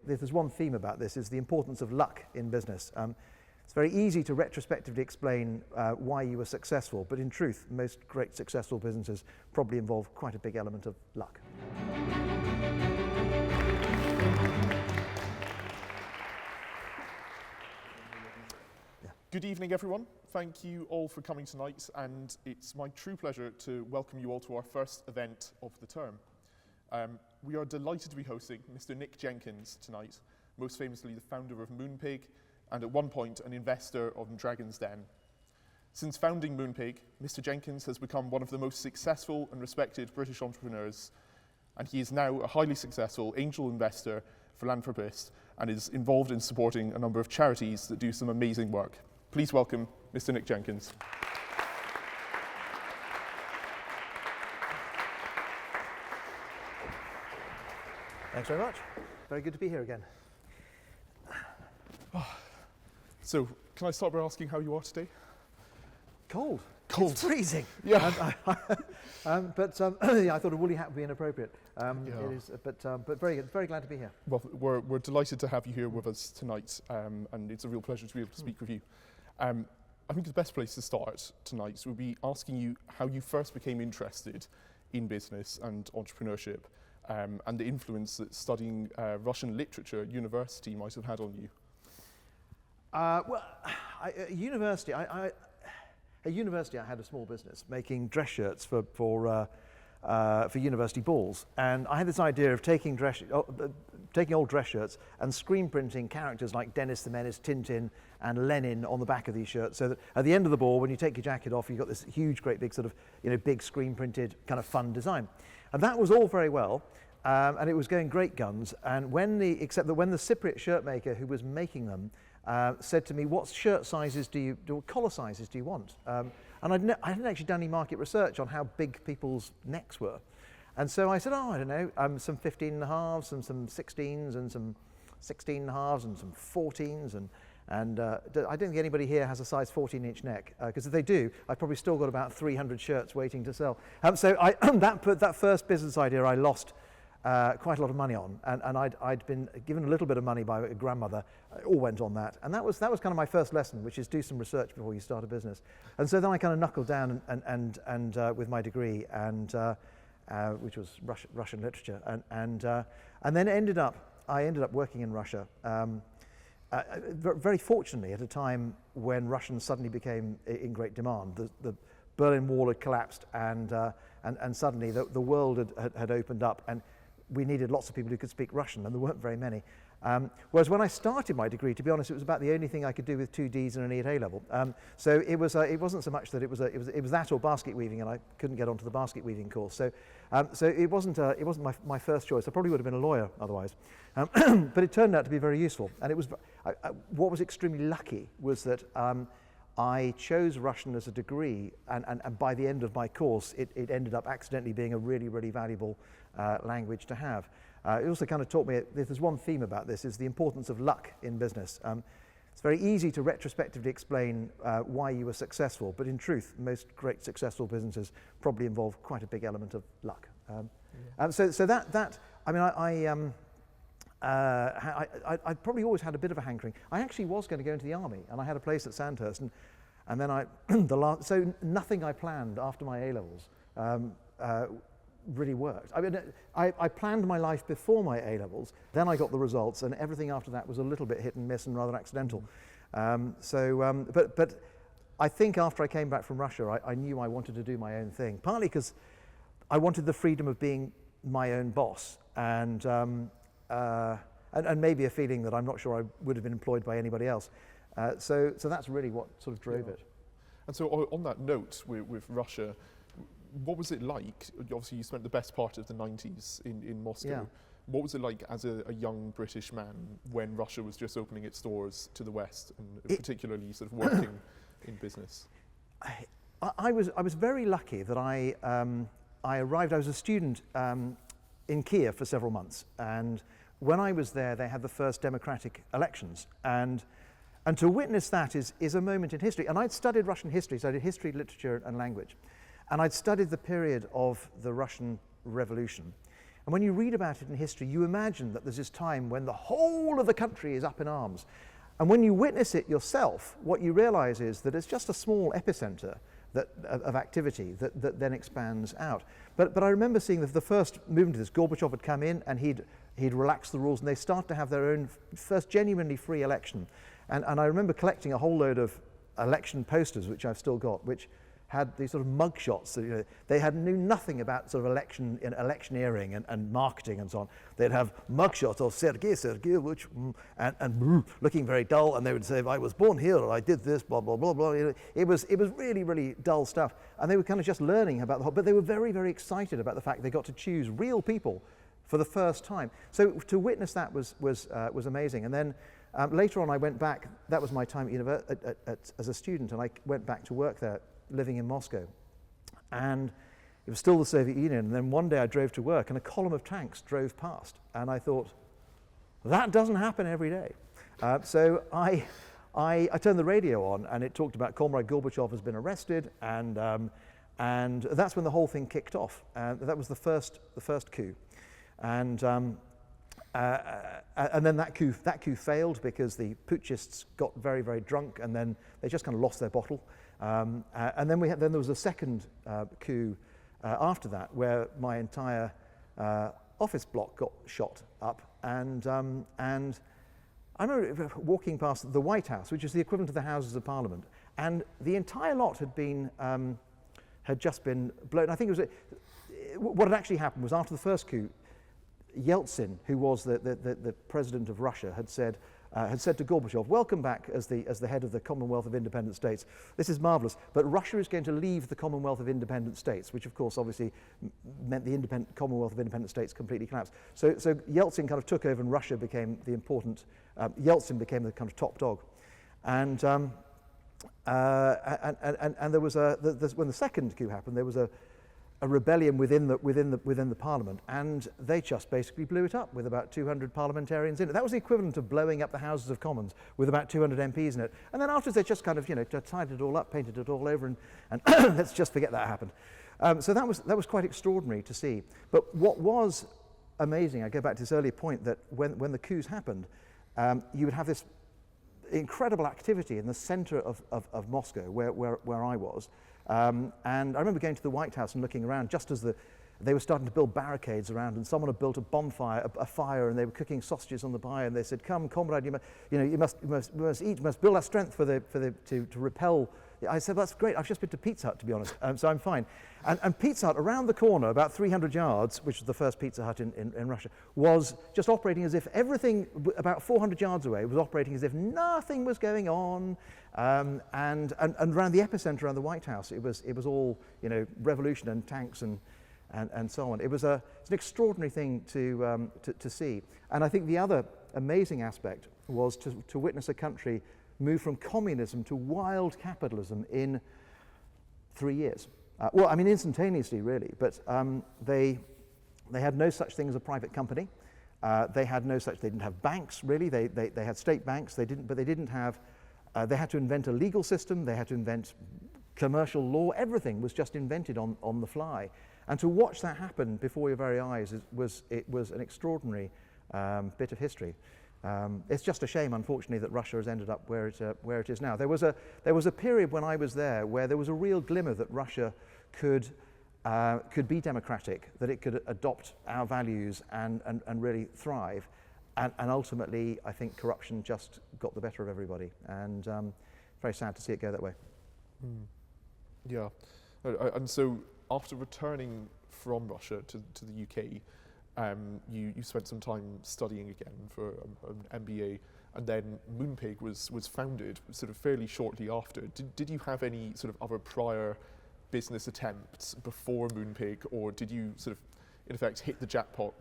if there's one theme about this, is the importance of luck in business. It's very easy to retrospectively explain why you were successful, but in truth, most great successful businesses probably involve quite a big element of luck. Good evening, everyone. Thank you all for coming tonight, and it's my true pleasure to welcome you all to our first event of the term. We are delighted to be hosting Mr. Nick Jenkins tonight, most famously the founder of Moonpig, and at one point an investor of Dragon's Den. Since founding Moonpig, Mr. Jenkins has become one of the most successful and respected British entrepreneurs, and he is now a highly successful angel investor, philanthropist, and is involved in supporting a number of charities that do some amazing work. Please welcome Mr. Nick Jenkins. Thanks very much. Very good to be here again. So, can I start by asking how you are today? Cold. Cold. It's freezing. Yeah. Yeah, I thought a woolly hat would be inappropriate. It is, but very good. Very glad to be here. Well, we're delighted to have you here with us tonight, and it's a real pleasure to be able to speak with you. I think the best place to start tonight would be asking you how you first became interested in business and entrepreneurship, and the influence that studying Russian literature at university might have had on you. At university, I had a small business making dress shirts for university balls, and I had this idea of taking old dress shirts and screen printing characters like Dennis the Menace, Tintin, and Lenin on the back of these shirts, so that at the end of the ball, when you take your jacket off, you've got this huge, great big sort of, big screen printed kind of fun design. And that was all very well, and it was going great guns. And except that when the Cypriot shirt maker who was making them said to me, "What shirt sizes collar sizes do you want?" And I hadn't actually done any market research on how big people's necks were. And so I said, I don't know, some 15.5s and some 16s and some 16.5s and some 14s. And I don't think anybody here has a size 14-inch neck, because if they do, I've probably still got about 300 shirts waiting to sell. So that first business idea I lost quite a lot of money on, and I'd been given a little bit of money by a grandmother. It all went on that, and that was kind of my first lesson, which is do some research before you start a business. And so then I kind of knuckled down and with my degree, and which was Russian literature, and then I ended up working in Russia. Very fortunately, at a time when Russian suddenly became in great demand. The Berlin Wall had collapsed, and suddenly the world had opened up, and we needed lots of people who could speak Russian, and there weren't very many. Whereas when I started my degree, to be honest, it was about the only thing I could do with 2 Ds and an E at A-level. So it wasn't so much that it was that or basket weaving, and I couldn't get onto the basket weaving course. So it wasn't my first choice. I probably would have been a lawyer otherwise, but it turned out to be very useful. And it was what was extremely lucky was that I chose Russian as a degree, and by the end of my course, it ended up accidentally being a really, really valuable language to have. It also kind of taught me, if there's one theme about this, is the importance of luck in business. It's very easy to retrospectively explain why you were successful, but in truth, most great successful businesses probably involve quite a big element of luck. I probably always had a bit of a hankering. I actually was going to go into the army, and I had a place at Sandhurst, and then so nothing I planned after my A-levels really worked. I mean, I planned my life before my A-levels, then I got the results, and everything after that was a little bit hit and miss and rather accidental. But I think after I came back from Russia, I knew I wanted to do my own thing, partly because I wanted the freedom of being my own boss, and maybe a feeling that I'm not sure I would have been employed by anybody else. So that's really what sort of drove it. And so on that note with Russia, what was it like? Obviously you spent the best part of the 90s in Moscow. Yeah. What was it like as a young British man when Russia was just opening its doors to the West, and particularly sort of working in business? I was very lucky that I arrived. I was a student in Kiev for several months, and when I was there, they had the first democratic elections, and to witness that is a moment in history. And I'd studied Russian history, so I did history, literature, and language, and I'd studied the period of the Russian Revolution. And when you read about it in history, you imagine that there's this time when the whole of the country is up in arms. And when you witness it yourself, what you realize is that it's just a small epicenter of activity that then expands out. But I remember seeing the first movement of this. Gorbachev had come in and he'd relaxed the rules, and they started to have their own first genuinely free election. And I remember collecting a whole load of election posters, which I've still got, which had these sort of mug shots. They knew nothing about sort of electioneering and marketing and so on. They'd have mug shots of Sergei Sergeyevich and looking very dull, and they would say, I was born here, or I did this, blah, blah, blah, blah. It was really, really dull stuff. And they were kind of just learning about the whole, but they were very, very excited about the fact they got to choose real people for the first time. So to witness that was amazing. And then later on I went back, that was my time as a student, and I went back to work there, living in Moscow. And it was still the Soviet Union. And then one day I drove to work and a column of tanks drove past. And I thought, that doesn't happen every day. So I turned the radio on, and it talked about Comrade Gorbachev has been arrested, and that's when the whole thing kicked off. That was the first coup. And then that coup failed because the putschists got very, very drunk, and then they just kind of lost their bottle. And then there was a second coup after that, where my entire office block got shot up, and I remember walking past the White House, which is the equivalent of the Houses of Parliament, and the entire lot had just been blown. I think it was what had actually happened was, after the first coup, Yeltsin, who was the president of Russia, had said to Gorbachev, welcome back as the head of the Commonwealth of Independent States. This is marvelous, but Russia is going to leave the Commonwealth of Independent States, which of course obviously meant the Commonwealth of Independent States completely collapsed. So Yeltsin kind of took over, and Russia became the important, Yeltsin became the kind of top dog. And there was when the second coup happened, there was a rebellion within the parliament, and they just basically blew it up with about 200 parliamentarians in it. That was the equivalent of blowing up the Houses of Commons with about 200 MPs in it. And then afterwards, they just kind of tied it all up, painted it all over, and let's just forget that happened. So that was quite extraordinary to see. But what was amazing, I go back to this earlier point, that when the coups happened, you would have this incredible activity in the center of Moscow, where I was. And I remember going to the White House and looking around just as they were starting to build barricades around, and someone had built a bonfire, a fire, and they were cooking sausages on the fire, and they said, "Come, comrade, you must eat, you must build our strength to repel." I said, "That's great. I've just been to Pizza Hut, to be honest, so I'm fine." And Pizza Hut, around the corner, about 300 yards, which was the first Pizza Hut in Russia, was just operating as if everything about 400 yards away was operating as if nothing was going on. And around the epicenter, around the White House, it was all revolution and tanks and so on. It's an extraordinary thing to see. And I think the other amazing aspect was to witness a country move from communism to wild capitalism in 3 years. Well, I mean, instantaneously, really. But they had no such thing as a private company. They didn't have banks, really. They had state banks. They didn't have. They had to invent a legal system. They had to invent commercial law. Everything was just invented on the fly. And to watch that happen before your very eyes was an extraordinary bit of history. It's just a shame, unfortunately, that Russia has ended up where it is now. There was a period when I was there where there was a real glimmer that Russia could be democratic, that it could adopt our values and really thrive. And ultimately, I think corruption just got the better of everybody, and very sad to see it go that way. Mm. Yeah, and so after returning from Russia to the UK, you spent some time studying again for an MBA, and then Moonpig was founded sort of fairly shortly after. Did you have any sort of other prior business attempts before Moonpig, or did you sort of in effect hit the jackpot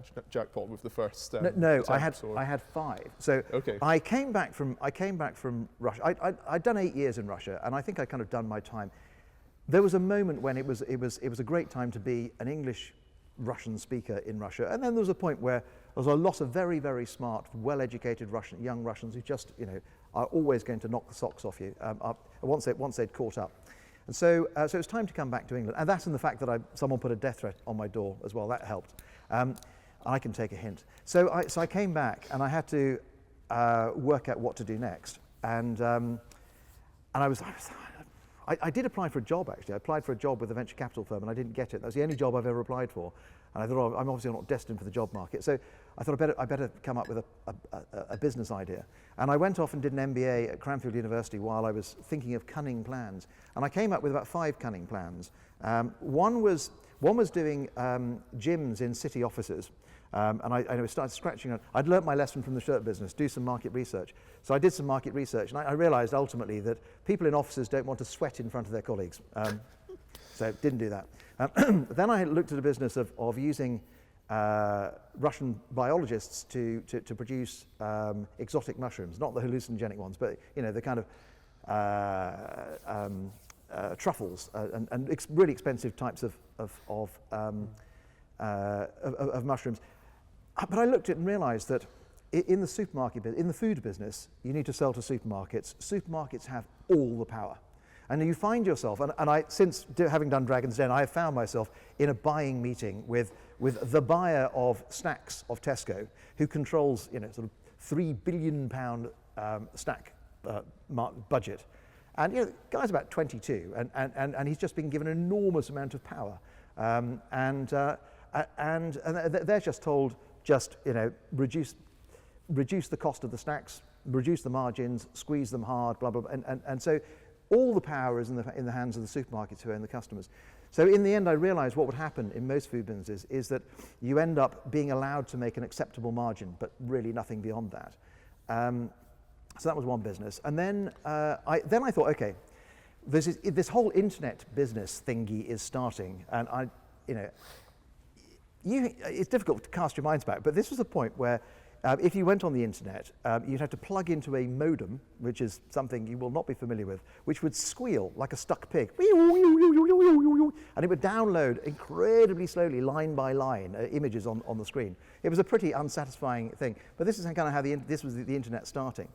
with the first No, I had 5. So okay. I came back from Russia. I'd done 8 years in Russia, and I think I kind of done my time. There was a moment when it was a great time to be an English Russian speaker in Russia, and then there was a point where there was a lot of very, very smart, well-educated young Russians who just are always going to knock the socks off you once they'd caught up. And so it was time to come back to England, and that's in the fact that someone put a death threat on my door as well. That helped. I can take a hint. So I came back and I had to work out what to do next. And I did apply for a job, actually. I applied for a job with a venture capital firm and I didn't get it. That was the only job I've ever applied for. And I thought, oh, I'm obviously not destined for the job market. So I thought I better come up with a business idea. And I went off and did an MBA at Cranfield University while I was thinking of cunning plans. And I came up with about 5 cunning plans. One was doing gyms in city offices. And I started scratching on. I'd learnt my lesson from the shirt business, do some market research. So I did some market research, and I realized ultimately that people in offices don't want to sweat in front of their colleagues. So didn't do that. Then I looked at a business of using Russian biologists to produce exotic mushrooms, not the hallucinogenic ones, but the kind of truffles and really expensive types of mushrooms. But I looked at it and realized that in the supermarket, in the food business, you need to sell to supermarkets. Supermarkets have all the power. And you find yourself, and since having done Dragon's Den, I have found myself in a buying meeting with the buyer of snacks of Tesco, who controls sort of £3 billion snack budget. And the guy's about 22, and he's just been given an enormous amount of power. And they're just told, reduce the cost of the snacks, reduce the margins, squeeze them hard, blah, blah, blah. And so all the power is in the hands of the supermarkets who own the customers. So in the end, I realized what would happen in most food businesses is that you end up being allowed to make an acceptable margin, but really nothing beyond that. So that was one business. And then I thought, okay, this whole internet business thingy is starting, and it's difficult to cast your minds back, but this was a point where if you went on the internet, you'd have to plug into a modem, which is something you will not be familiar with, which would squeal like a stuck pig. And it would download incredibly slowly, line by line, images on the screen. It was a pretty unsatisfying thing, but this is kind of how this was the internet starting.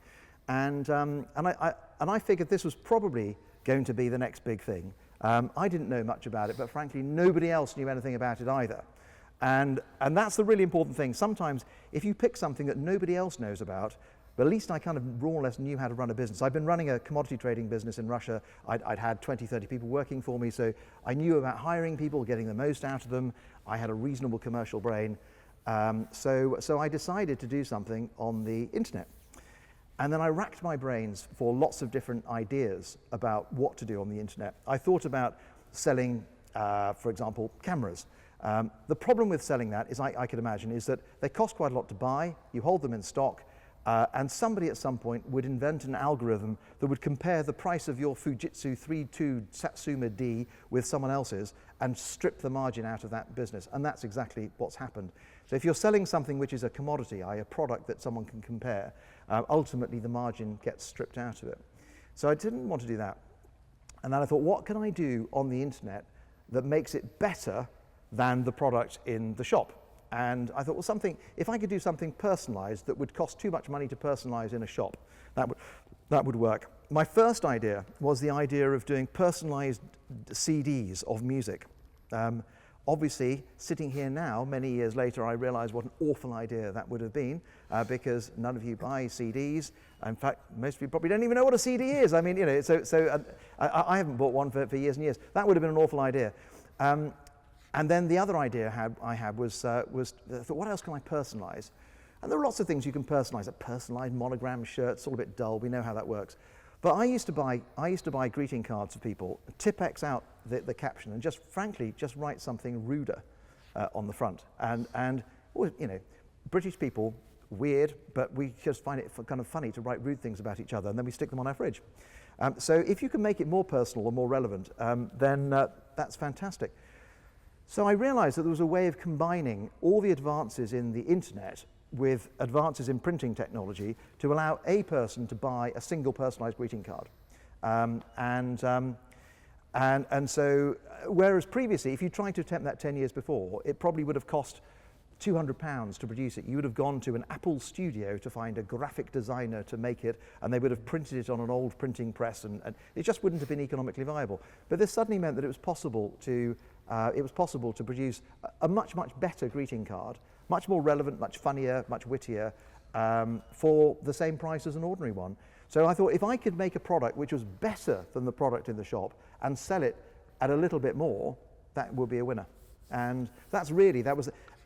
And I figured this was probably going to be the next big thing. I didn't know much about it, but frankly, nobody else knew anything about it either. And that's the really important thing. Sometimes, if you pick something that nobody else knows about, but at least I kind of more or less knew how to run a business. I've been running a commodity trading business in Russia. I'd had 20, 30 people working for me, so I knew about hiring people, getting the most out of them. I had a reasonable commercial brain. So I decided to do something on the internet. And then I racked my brains for lots of different ideas about what to do on the internet. I thought about selling, for example, cameras. The problem with selling that is, I could imagine, is that they cost quite a lot to buy, you hold them in stock, and somebody at some point would invent an algorithm that would compare the price of your Fujitsu 3.2 Satsuma D with someone else's and strip the margin out of that business. And that's exactly what's happened. So if you're selling something which is a commodity, a product that someone can compare, ultimately the margin gets stripped out of it. So I didn't want to do that. And then I thought, what can I do on the internet that makes it better than the product in the shop? And I thought, well, if I could do something personalized that would cost too much money to personalize in a shop, that would work. My first idea was the idea of doing personalized CDs of music. Obviously, sitting here now, many years later, I realize what an awful idea that would have been, because none of you buy CDs. In fact, most of you probably don't even know what a CD is. I mean, I haven't bought one for years and years. That would have been an awful idea. And then the other idea I had was what else can I personalize? And there are lots of things you can personalize. A personalized monogram shirt, it's all a bit dull. We know how that works. But I used to buy greeting cards for people, Tipex out the caption, and just frankly write something ruder on the front. And British people, weird, but we just find it kind of funny to write rude things about each other, and then we stick them on our fridge. So if you can make it more personal or more relevant, then that's fantastic. So I realized that there was a way of combining all the advances in the internet with advances in printing technology to allow a person to buy a single personalized greeting card. And so, whereas previously, if you tried to attempt that 10 years before, it probably would have cost £200 to produce it. You would have gone to an Apple studio to find a graphic designer to make it, and they would have printed it on an old printing press, and it just wouldn't have been economically viable. But this suddenly meant that it was possible to produce a much, much better greeting card much more relevant, much funnier, much wittier, for the same price as an ordinary one. So I thought if I could make a product which was better than the product in the shop and sell it at a little bit more, that would be a winner. And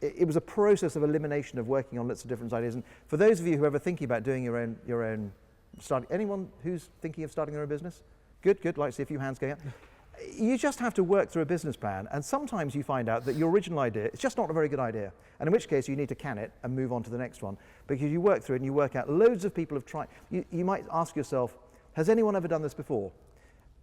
it was a process of elimination of working on lots of different ideas. And for those of you who are ever thinking about doing your own anyone who's thinking of starting their own business? Good, like to see a few hands going up. You just have to work through a business plan, and sometimes you find out that your original idea is just not a very good idea, and in which case you need to can it and move on to the next one, because you work through it and you work out loads of people have tried. You might ask yourself, has anyone ever done this before?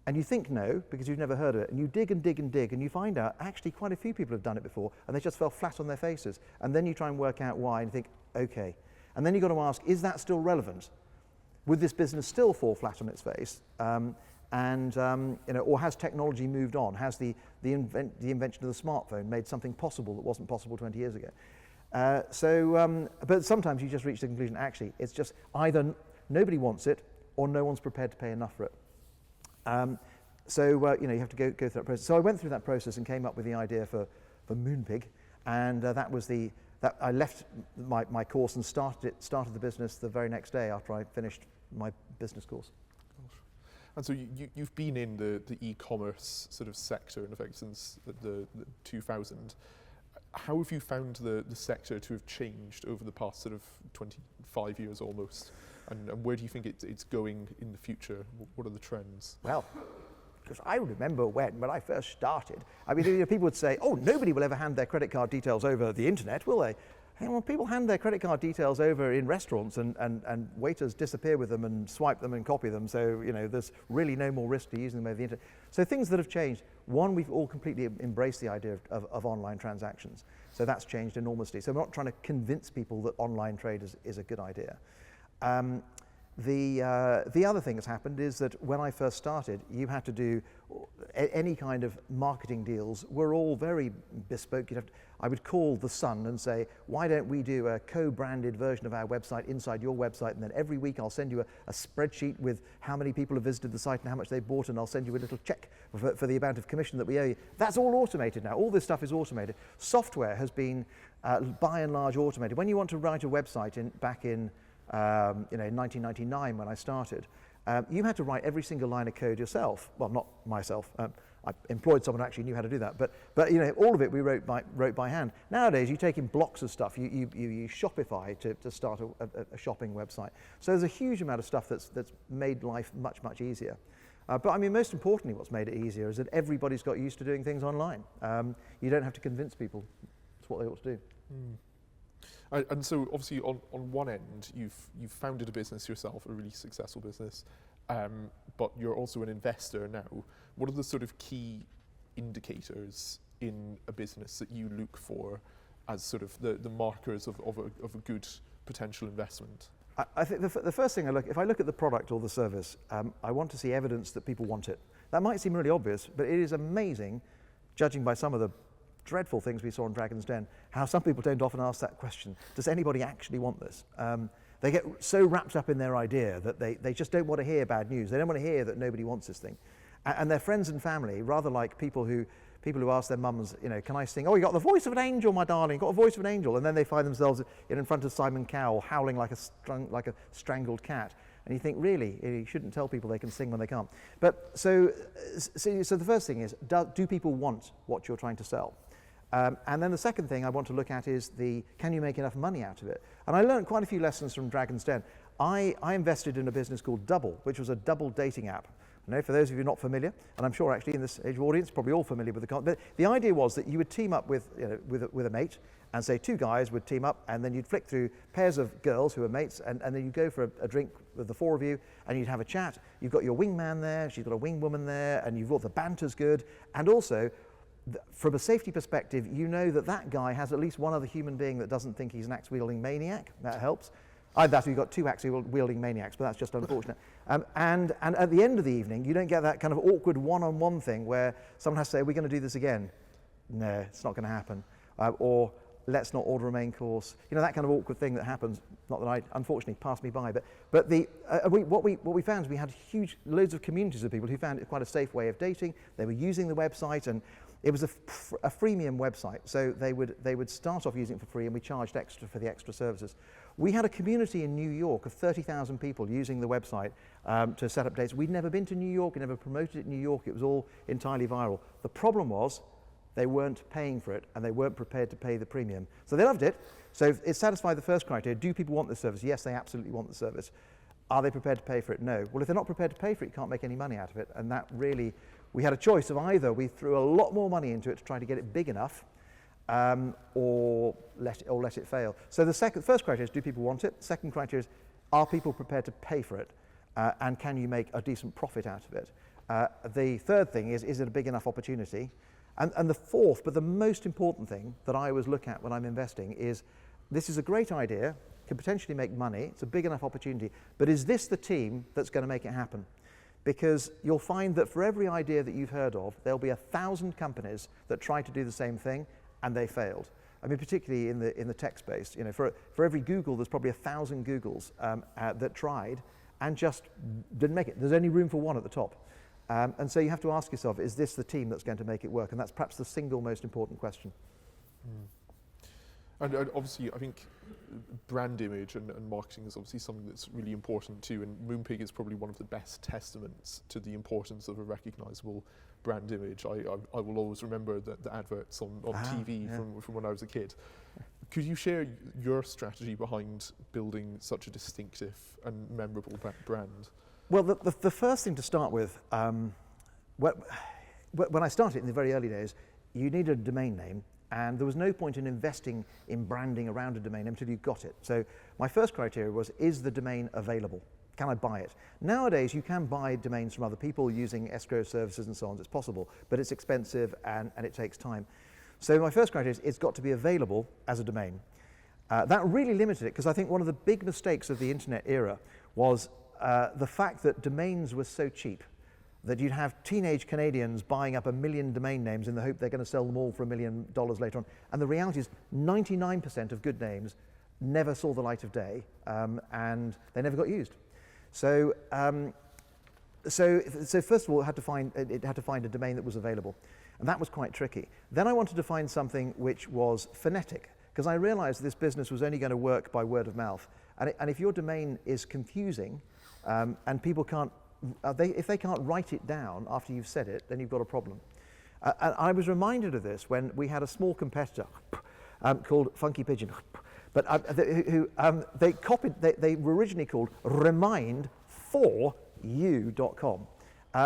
And you think no, because you've never heard of it, and you dig and dig and dig, and you find out actually quite a few people have done it before, and they just fell flat on their faces, and then you try and work out why and think, okay, and then you've got to ask, is that still relevant? Would this business still fall flat on its face? Or has technology moved on? Has the invention of the smartphone made something possible that wasn't possible 20 years ago? But sometimes you just reach the conclusion, actually, it's just either nobody wants it or no one's prepared to pay enough for it. You have to go through that process. So I went through that process and came up with the idea for Moonpig, and I left my course and started the business the very next day after I finished my business course. And so you've been in the e-commerce sort of sector, in effect, since the 2000. How have you found the sector to have changed over the past sort of 25 years almost? And where do you think it's going in the future? What are the trends? Well, because I remember when I first started, I mean, people would say, oh, nobody will ever hand their credit card details over the internet, will they? And when people hand their credit card details over in restaurants and waiters disappear with them and swipe them and copy them, so there's really no more risk to using them over the internet. So things that have changed. One, we've all completely embraced the idea of online transactions. So that's changed enormously. So we're not trying to convince people that online trade is a good idea. The other thing that's happened is that when I first started, you had to do any kind of marketing deals were all very bespoke. I would call the Sun and say, why don't we do a co-branded version of our website inside your website, and then every week I'll send you a spreadsheet with how many people have visited the site and how much they bought, and I'll send you a little check for the amount of commission that we owe you. That's all automated now. All this stuff is automated. Software has been by and large automated. When you want to write a website back in 1999 when I started, you had to write every single line of code yourself. Well, not myself. I employed someone who actually knew how to do that. But all of it we wrote by hand. Nowadays, you take in blocks of stuff. You use Shopify to start a shopping website. So there's a huge amount of stuff that's made life much, much easier. But I mean, most importantly, what's made it easier is that everybody's got used to doing things online. You don't have to convince people it's what they ought to do. And so obviously on one end, you've founded a business yourself, a really successful business, but you're also an investor now. What are the sort of key indicators in a business that you look for as sort of the markers of a good potential investment? I think the first thing if I look at the product or the service, I want to see evidence that people want it. That might seem really obvious, but it is amazing, judging by some of the dreadful things we saw in Dragon's Den, how some people don't often ask that question. Does anybody actually want this? They get so wrapped up in their idea that they just don't want to hear bad news. They don't want to hear that nobody wants this thing. And their friends and family, rather like people who ask their mums, can I sing? Oh, you got the voice of an angel, my darling. You got the voice of an angel. And then they find themselves in front of Simon Cowell howling like a strangled cat. And you think, really, you shouldn't tell people they can sing when they can't. But so the first thing is, do people want what you're trying to sell? And then the second thing I want to look at is can you make enough money out of it? And I learned quite a few lessons from Dragon's Den. I invested in a business called Double, which was a double dating app. For those of you not familiar, and I'm sure actually in this age audience, probably all familiar with the concept. The idea was that you would team up with a mate, and say two guys would team up, and then you'd flick through pairs of girls who are mates, and then you'd go for a drink with the four of you, and you'd have a chat. You've got your wingman there, she's got a wing woman there, and you've got the banter's good, and also, from a safety perspective, you know that guy has at least one other human being that doesn't think he's an axe-wielding maniac. That helps. Either that or you've got two axe-wielding maniacs, but that's just unfortunate. And at the end of the evening, you don't get that kind of awkward one-on-one thing where someone has to say, are we going to do this again? No, it's not going to happen. Or let's not order a main course. That kind of awkward thing that happens. Not that unfortunately, passed me by. But what we found is we had loads of communities of people who found it quite a safe way of dating. They were using the website, and It was a freemium website, so they would start off using it for free, and we charged extra for the extra services. We had a community in New York of 30,000 people using the website to set up dates. We'd never been to New York, we never promoted it in New York, it was all entirely viral. The problem was they weren't paying for it, and they weren't prepared to pay the premium. So they loved it, so it satisfied the first criteria. Do people want this service? Yes, they absolutely want the service. Are they prepared to pay for it? No. Well, if they're not prepared to pay for it, you can't make any money out of it, and that really, we had a choice of either we threw a lot more money into it to try to get it big enough, or let it fail. So the first criteria is, do people want it? Second criteria is, are people prepared to pay for it? And can you make a decent profit out of it? The third thing is it a big enough opportunity? And the fourth, but the most important thing that I always look at when I'm investing is, this is a great idea, can potentially make money, it's a big enough opportunity, but is this the team that's going to make it happen? Because you'll find that for every idea that you've heard of, there'll be 1,000 companies that try to do the same thing, and they failed. I mean, particularly in the tech space, you know, for every Google, there's probably 1,000 Googles that tried and just didn't make it. There's only room for one at the top. And so you have to ask yourself, is this the team that's going to make it work? And that's perhaps the single most important question. And obviously, I think brand image and marketing is obviously something that's really important too, and Moonpig is probably one of the best testaments to the importance of a recognisable brand image. I will always remember the adverts on TV from when I was a kid. Could you share your strategy behind building such a distinctive and memorable brand? Well, the first thing to start with, when I started in the very early days, you needed a domain name, and there was no point in investing in branding around a domain name until you got it. So my first criteria was, is the domain available? Can I buy it? Nowadays, you can buy domains from other people using escrow services and so on. It's possible, but it's expensive and it takes time. So my first criteria is, it's got to be available as a domain. That really limited it, because I think one of the big mistakes of the internet era was the fact that domains were so cheap that you'd have teenage Canadians buying up 1 million domain names in the hope they're going to sell them all for $1 million later on. And the reality is 99% of good names never saw the light of day, and they never got used. So, so first of all, it had to find a domain that was available, and that was quite tricky. Then I wanted to find something which was phonetic, because I realized this business was only going to work by word of mouth. And if your domain is confusing, and people can't, if they can't write it down after you've said it, then you've got a problem. And I was reminded of this when we had a small competitor called Funky Pigeon, but they were originally called remind4u.com,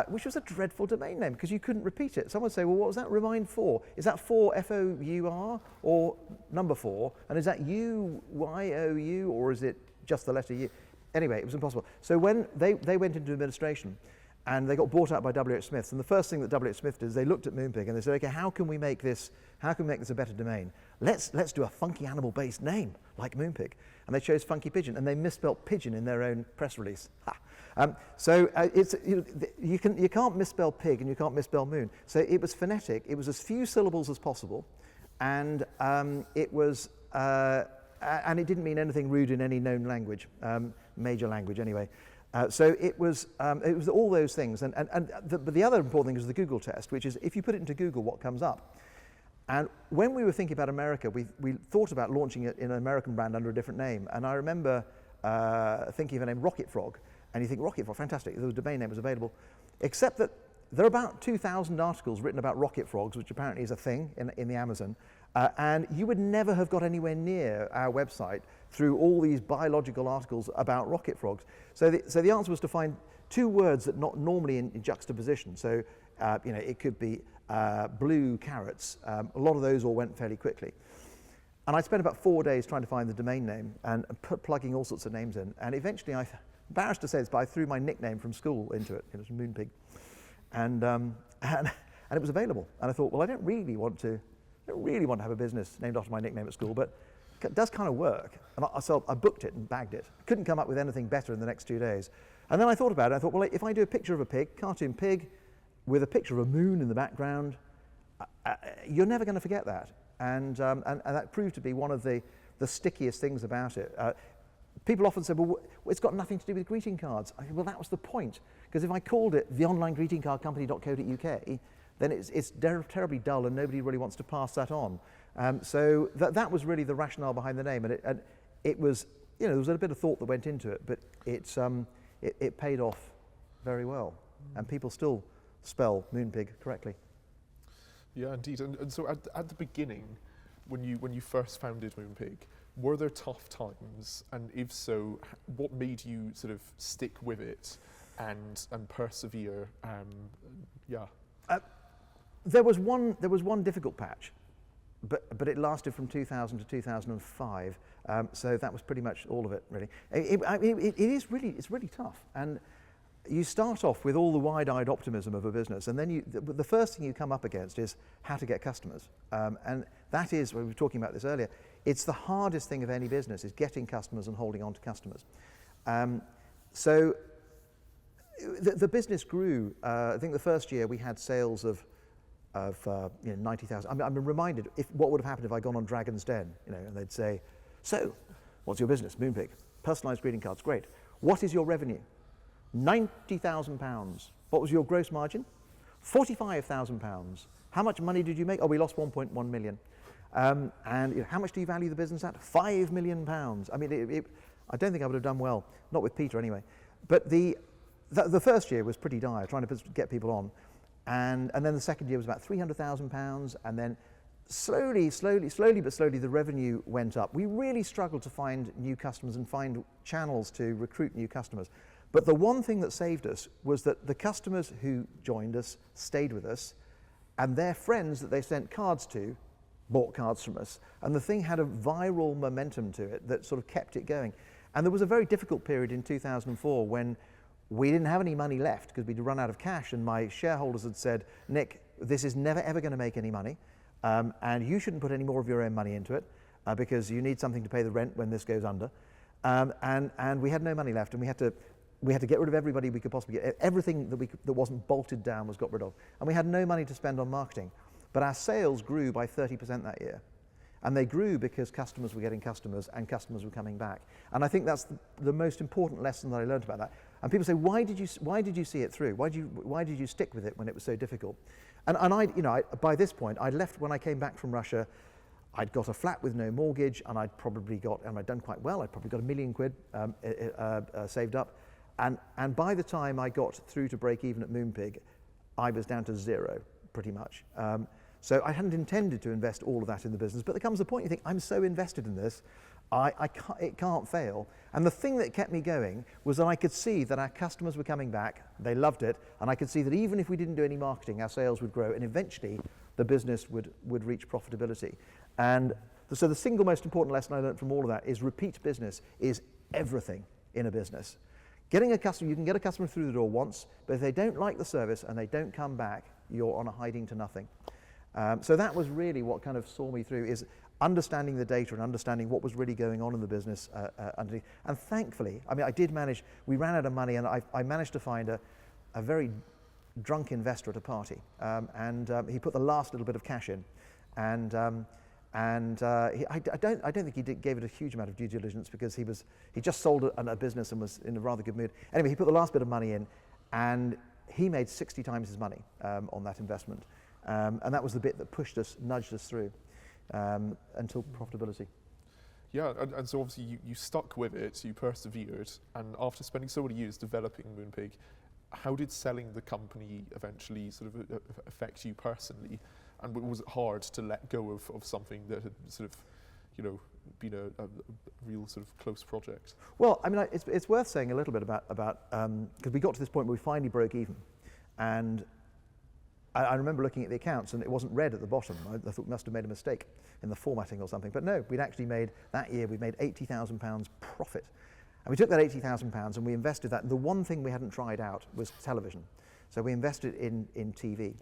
which was a dreadful domain name because you couldn't repeat it. Someone would say, well, what was that remind for? Is that for F-O-U-R or number 4? And is that U-Y-O-U, or is it just the letter U? Anyway, it was impossible. So when they went into administration and they got bought out by W.H. Smith's, and the first thing that W.H. Smith did is they looked at Moonpig and they said, okay, how can we make this a better domain? Let's do a funky animal-based name like Moonpig. And they chose Funky Pigeon, and they misspelt pigeon in their own press release. It's, you can't misspell pig and you can't misspell moon. So it was phonetic. It was as few syllables as possible, and it didn't mean anything rude in any known language, major language anyway. So it was all those things. But the other important thing is the Google test, which is if you put it into Google, what comes up? And when we were thinking about America, we thought about launching it in an American brand under a different name. And I remember thinking of a name, Rocket Frog. And you think, Rocket Frog, fantastic, the domain name was available. Except that there are about 2,000 articles written about rocket frogs, which apparently is a thing in the Amazon. And you would never have got anywhere near our website through all these biological articles about rocket frogs. So the answer was to find 2 words that not normally in juxtaposition. So it could be blue carrots. A lot of those all went fairly quickly. And I spent about 4 days trying to find the domain name and plugging all sorts of names in. And eventually, I'm embarrassed to say this, but I threw my nickname from school into it. It was Moonpig, and it was available. And I thought, well, I don't really want to have a business named after my nickname at school, but it does kind of work. And so I booked it and bagged it. Couldn't come up with anything better in the next 2 days. And then I thought about it. I thought, well, if I do a picture of a pig, cartoon pig, with a picture of a moon in the background, you're never going to forget that. And that proved to be one of the stickiest things about it. People often say, well, it's got nothing to do with greeting cards. I said, well, that was the point. Because if I called it theonlinegreetingcardcompany.co.uk, then it's terribly dull and nobody really wants to pass that on. So that was really the rationale behind the name, and it was, there was a bit of thought that went into it, but it paid off very well, and people still spell Moonpig correctly. Yeah, indeed. And so at the beginning, when you first founded Moonpig, were there tough times? And if so, what made you sort of stick with it and persevere? There was one difficult patch, but it lasted from 2000 to 2005. So that was pretty much all of it, really. It's really tough, and you start off with all the wide-eyed optimism of a business, and then the first thing you come up against is how to get customers. And that is, we were talking about this earlier, it's the hardest thing of any business, is getting customers and holding on to customers. So the business grew. I think the first year we had sales of 90,000. I'm reminded what would have happened if I'd gone on Dragon's Den, and they'd say, so, what's your business? Moonpig. Personalised greeting cards, great. What is your revenue? £90,000. What was your gross margin? £45,000. How much money did you make? Oh, we lost 1.1 million. And how much do you value the business at? £5 million. I mean, I don't think I would have done well, not with Peter anyway. But the first year was pretty dire, trying to get people on. And then the second year was about £300,000, and then slowly, the revenue went up. We really struggled to find new customers and find channels to recruit new customers. But the one thing that saved us was that the customers who joined us stayed with us, and their friends that they sent cards to bought cards from us. And the thing had a viral momentum to it that sort of kept it going. And there was a very difficult period in 2004 when we didn't have any money left because we'd run out of cash, and my shareholders had said, Nick, this is never ever going to make any money, and you shouldn't put any more of your own money into it because you need something to pay the rent when this goes under. And we had no money left, and we had to get rid of everybody we could possibly get. Everything that wasn't bolted down was got rid of. And we had no money to spend on marketing. But our sales grew by 30% that year. And they grew because customers were getting customers and customers were coming back. And I think that's the most important lesson that I learned about that. And people say, why did you see it through? Why did you stick with it when it was so difficult? And by this point, I'd left when I came back from Russia. I'd got a flat with no mortgage, and I'd done quite well. I'd probably got £1 million saved up. And by the time I got through to break even at Moonpig, I was down to zero, pretty much. So I hadn't intended to invest all of that in the business, but there comes a point you think, I'm so invested in this, it can't fail. And the thing that kept me going was that I could see that our customers were coming back, they loved it, and I could see that even if we didn't do any marketing, our sales would grow, and eventually the business would reach profitability. And so the single most important lesson I learned from all of that is repeat business is everything in a business. Getting a customer, you can get a customer through the door once, but if they don't like the service and they don't come back, you're on a hiding to nothing. So that was really what kind of saw me through, is understanding the data and understanding what was really going on in the business underneath. And thankfully, I mean, we ran out of money, and I managed to find a very drunk investor at a party. And he put the last little bit of cash in. And I don't think he gave it a huge amount of due diligence, because he just sold a business and was in a rather good mood. Anyway, he put the last bit of money in, and he made 60 times his money on that investment. And that was the bit that nudged us through until profitability. Yeah, and so obviously you stuck with it, you persevered, and after spending so many years developing Moonpig, how did selling the company eventually sort of affect you personally? And was it hard to let go of something that had sort of, been a real sort of close project? Well, I mean, it's worth saying a little bit about because we got to this point where we finally broke even, and I remember looking at the accounts and it wasn't red at the bottom. I thought we must have made a mistake in the formatting or something. But no, we'd made £80,000 profit. And we took that £80,000 and we invested that. And the one thing we hadn't tried out was television. So we invested in TV.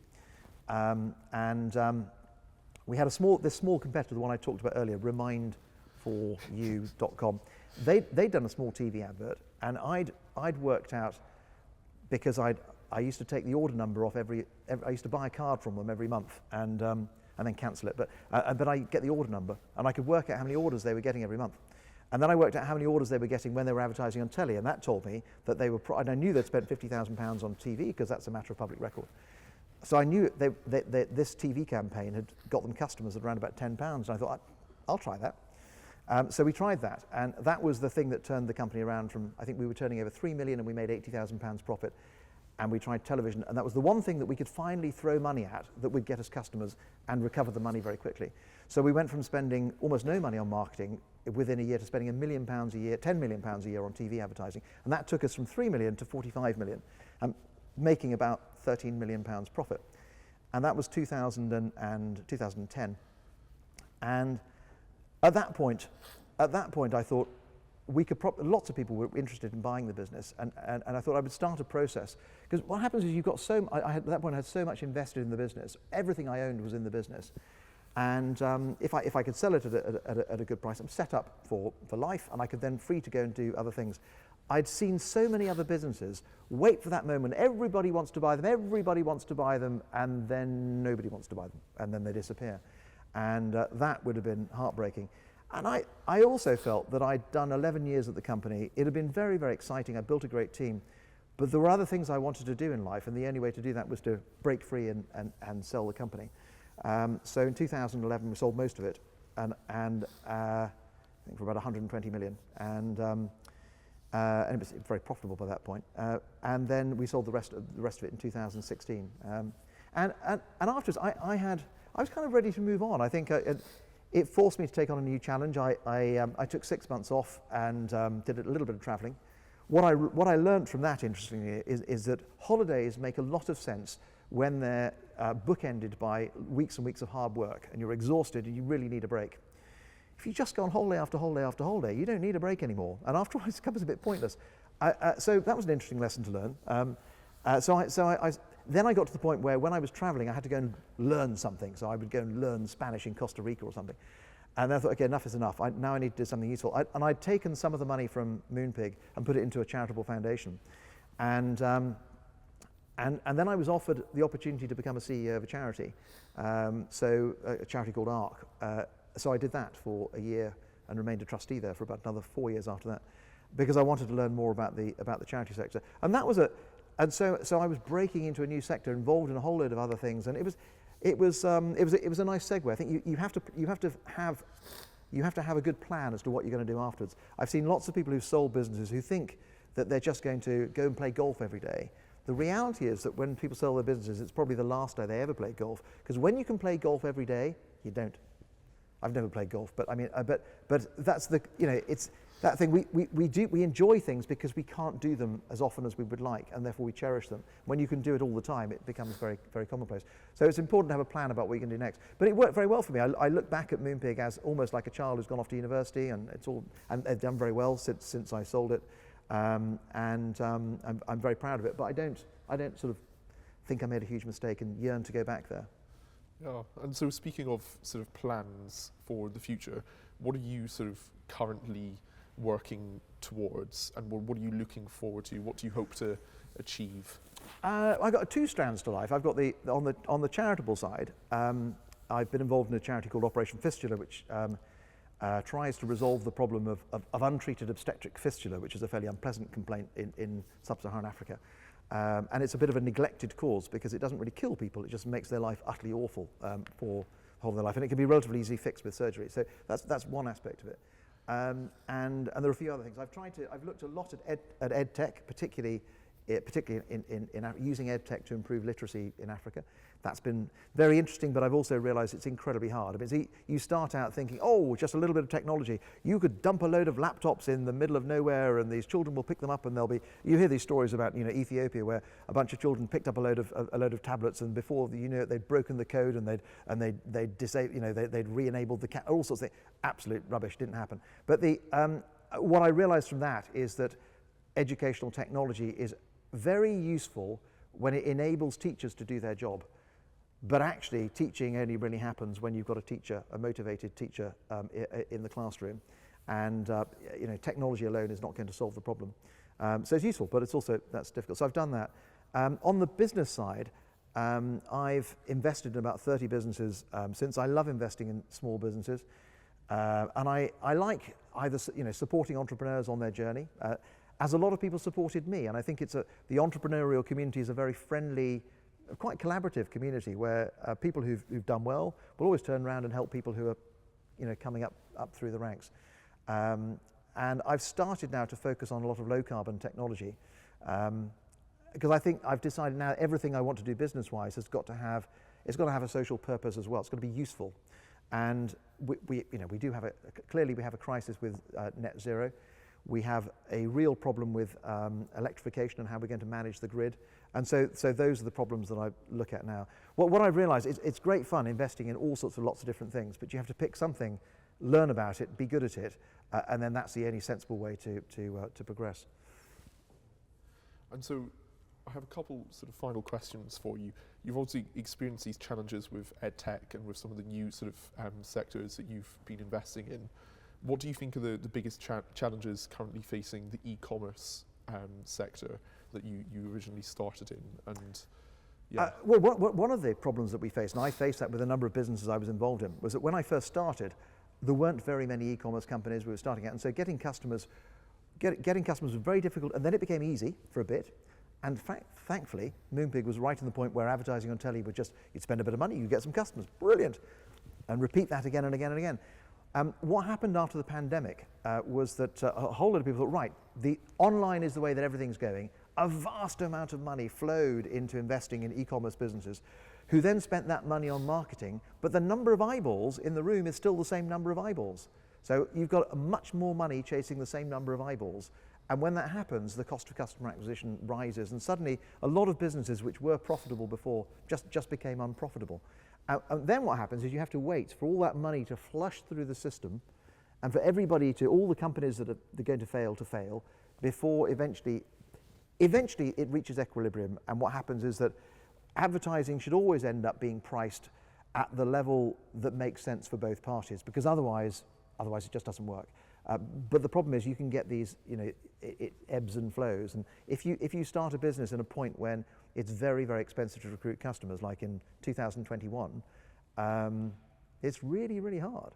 We had this small competitor, the one I talked about earlier, remind4you.com. They'd done a small TV advert, and I'd worked out, because I used to take the order number off I used to buy a card from them every month and then cancel it. But I get the order number, and I could work out how many orders they were getting every month. And then I worked out how many orders they were getting when they were advertising on telly, and that told me that they were. And I knew they'd spent £50,000 on TV, because that's a matter of public record. so I knew this TV campaign had got them customers at around about £10, and I thought, I'll try that. So we tried that, and that was the thing that turned the company around from, I think we were turning over 3 million and we made £80,000 profit, and we tried television, and that was the one thing that we could finally throw money at that would get us customers and recover the money very quickly. So we went from spending almost no money on marketing within a year to spending £1 million a year, £10 million a year on TV advertising, and that took us from 3 million to 45 million, making about £13 million profit. And that was 2010. And at that point I thought we could lots of people were interested in buying the business, and I thought I would start a process, because what happens is you've got at that point I had so much invested in the business, everything I owned was in the business, and if I could sell it at a good price, I'm set up for life, and I could then free to go and do other things. I'd seen so many other businesses wait for that moment. Everybody wants to buy them, and then nobody wants to buy them, and then they disappear. And that would have been heartbreaking. And I also felt that I'd done 11 years at the company. It had been very, very exciting. I built a great team. But there were other things I wanted to do in life, and the only way to do that was to break free and sell the company. So in 2011, we sold most of it, and I think for about 120 million. And it was very profitable by that point. And then we sold the rest of it in 2016. And afterwards, I was kind of ready to move on. I think it forced me to take on a new challenge. I took 6 months off and did a little bit of traveling. What I learned from that, interestingly, is that holidays make a lot of sense when they're bookended by weeks and weeks of hard work, and you're exhausted and you really need a break. If you just go on holiday after holiday after holiday, you don't need a break anymore. And after all, it becomes a bit pointless. So that was an interesting lesson to learn. Then I got to the point where when I was traveling, I had to go and learn something. So I would go and learn Spanish in Costa Rica or something. And then I thought, okay, enough is enough. Now I need to do something useful. And I'd taken some of the money from Moonpig and put it into a charitable foundation. And then I was offered the opportunity to become a CEO of a charity. So a charity called ARC. So I did that for a year and remained a trustee there for about another 4 years after that, because I wanted to learn more about the charity sector. And that was so I was breaking into a new sector, involved in a whole load of other things, and it was a nice segue. I think you have to have a good plan as to what you're going to do afterwards. I've seen lots of people who've sold businesses who think that they're just going to go and play golf every day. The reality is that when people sell their businesses, it's probably the last day they ever play golf, because when you can play golf every day, you don't. I've never played golf, but I mean, but that's it's that thing. We enjoy things because we can't do them as often as we would like, and therefore we cherish them. When you can do it all the time, it becomes very, very commonplace. So it's important to have a plan about what you can do next. But it worked very well for me. I look back at Moonpig as almost like a child who's gone off to university, and they've done very well since I sold it, and I'm very proud of it. But I don't sort of think I made a huge mistake and yearn to go back there. Yeah, and so speaking of sort of plans for the future, what are you sort of currently working towards, and what are you looking forward to? What do you hope to achieve? I've got two strands to life. I've got on the charitable side. I've been involved in a charity called Operation Fistula, which tries to resolve the problem of untreated obstetric fistula, which is a fairly unpleasant complaint in sub-Saharan Africa. And it's a bit of a neglected cause because it doesn't really kill people, it just makes their life utterly awful for the whole of their life, and it can be relatively easily fixed with surgery. So that's one aspect of it. And there are a few other things. I've looked a lot at ed tech, particularly in using ed tech to improve literacy in Africa. That's been very interesting, but I've also realized it's incredibly hard. I mean, you start out thinking, oh, just a little bit of technology. You could dump a load of laptops in the middle of nowhere and these children will pick them up, and you hear these stories about, Ethiopia, where a bunch of children picked up a load of tablets, and before they'd broken the code and they'd re-enabled the all sorts of things. Absolute rubbish, didn't happen. But what I realized from that is that educational technology is very useful when it enables teachers to do their job. But actually, teaching only really happens when you've got a motivated teacher in the classroom, and technology alone is not going to solve the problem. So it's useful, but that's difficult. So I've done that. On the business side, I've invested in about 30 businesses since. I love investing in small businesses, and I like either supporting entrepreneurs on their journey, as a lot of people supported me, and I think the entrepreneurial community is a very friendly quite collaborative community where people who've done well will always turn around and help people who are, coming up through the ranks. And I've started now to focus on a lot of low carbon technology, because I think I've decided now everything I want to do business-wise it's got to have a social purpose as well. It's got to be useful, and we do have clearly we have a crisis with net zero. We have a real problem with electrification and how we're going to manage the grid. And so those are the problems that I look at now. What I've realized is it's great fun investing in all sorts of lots of different things, but you have to pick something, learn about it, be good at it, and then that's the only sensible way to progress. And so I have a couple sort of final questions for you. You've obviously experienced these challenges with EdTech and with some of the new sort of sectors that you've been investing in. What do you think are the biggest challenges currently facing the e-commerce sector that you originally started in? And yeah. Well, one of the problems that we faced, and I faced that with a number of businesses I was involved in, was that when I first started, there weren't very many e-commerce companies we were starting at, and so getting customers was very difficult, and then it became easy for a bit. And thankfully, Moonpig was right in the point where advertising on telly would just, you'd spend a bit of money, you'd get some customers, brilliant, and repeat that again and again and again. What happened after the pandemic was that a whole lot of people thought, right, the online is the way that everything's going. A vast amount of money flowed into investing in e-commerce businesses, who then spent that money on marketing, but the number of eyeballs in the room is still the same number of eyeballs. So you've got much more money chasing the same number of eyeballs. And when that happens, the cost of customer acquisition rises, and suddenly a lot of businesses which were profitable before just became unprofitable. And then what happens is you have to wait for all that money to flush through the system, and for all the companies that are going to fail, before eventually it reaches equilibrium. And what happens is that advertising should always end up being priced at the level that makes sense for both parties, because otherwise it just doesn't work. But the problem is you can get these, it ebbs and flows. And if you start a business in a point when it's very, very expensive to recruit customers, like in 2021, it's really, really hard.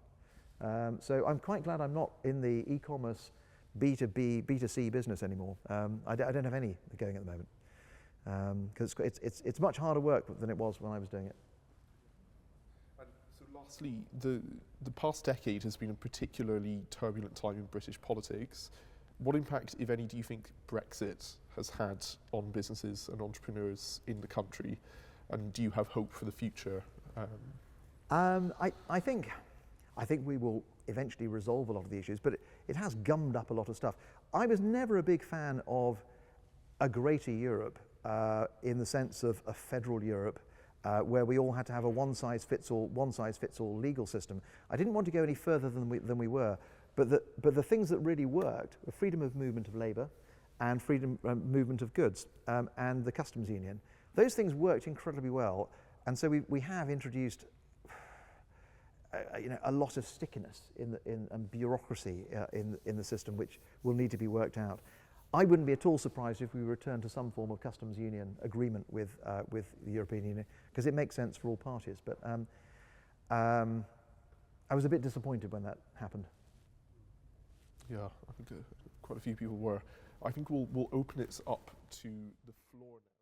So I'm quite glad I'm not in the e-commerce B2B, B2C business anymore. I don't have any going at the moment, because it's much harder work than it was when I was doing it. And so lastly, the past decade has been a particularly turbulent time in British politics. What impact, if any, do you think Brexit has had on businesses and entrepreneurs in the country? And do you have hope for the future? I think we will eventually resolve a lot of the issues, but it has gummed up a lot of stuff. I was never a big fan of a greater Europe in the sense of a federal Europe where we all had to have a one-size-fits-all legal system. I didn't want to go any further than we were, but the things that really worked were freedom of movement of labour and freedom of movement of goods and the customs union. Those things worked incredibly well, and so we have introduced a lot of stickiness and bureaucracy in the system, which will need to be worked out. I wouldn't be at all surprised if we return to some form of customs union agreement with the European Union, because it makes sense for all parties. But I was a bit disappointed when that happened. Yeah, I think quite a few people were. I think we'll open it up to the floor now.